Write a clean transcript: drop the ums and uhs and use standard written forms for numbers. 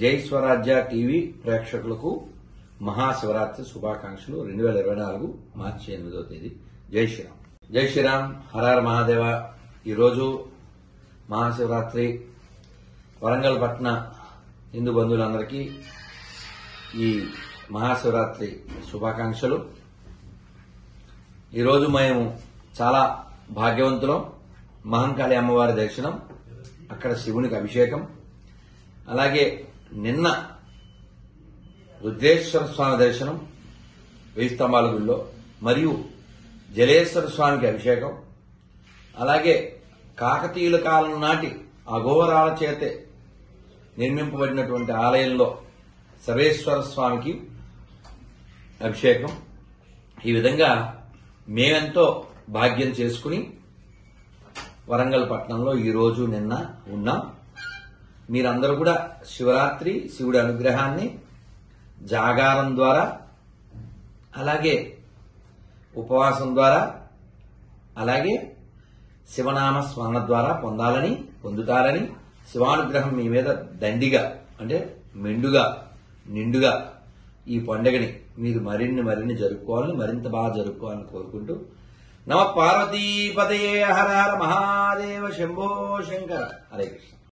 జై స్వరాజ్య టీవీ ప్రేక్షకులకు మహాశివరాత్రి శుభాకాంక్షలు 2024 మార్చి 8వ తేదీ. జై శ్రీరామ్. జై శ్రీరామ్. హరహర మహాదేవ. ఈరోజు మహాశివరాత్రి. వరంగల్ పట్టణ హిందూ బంధువులందరికీ ఈ మహాశివరాత్రి శుభాకాంక్షలు. ఈరోజు మేము చాలా భాగ్యవంతులం. మహంకాళి అమ్మవారి దర్శనం, అక్కడ శివునికి అభిషేకం, అలాగే నిన్న రుద్రేశ్వర స్వామి దర్శనం 1000 స్తంభాల గుడిలో, మరియు జలేశ్వర స్వామికి అభిషేకం, అలాగే కాకతీయుల కాలం నాటి అఘోరాల చేతే నిర్మింపబడినటువంటి ఆలయంలో సర్వేశ్వర స్వామికి అభిషేకం. ఈ విధంగా మేమెంతో భాగ్యం చేసుకుని వరంగల్ పట్టణంలో ఈరోజు నిన్న ఉన్నాం. మీరందరూ కూడా శివరాత్రి శివుడి అనుగ్రహాన్ని జాగారం ద్వారా, అలాగే ఉపవాసం ద్వారా, అలాగే శివనామ స్మరణ ద్వారా పొందుతారని, శివానుగ్రహం మీ మీద దండిగా అంటే మెండుగా నిండుగా ఈ పండుగని మీరు మరిన్ని జరుపుకోవాలని, మరింత బాగా జరుపుకోవాలని కోరుకుంటూ, నమ పార్వతీపతయే హర హర మహాదేవ శంభో శంకర. హరే కృష్ణ.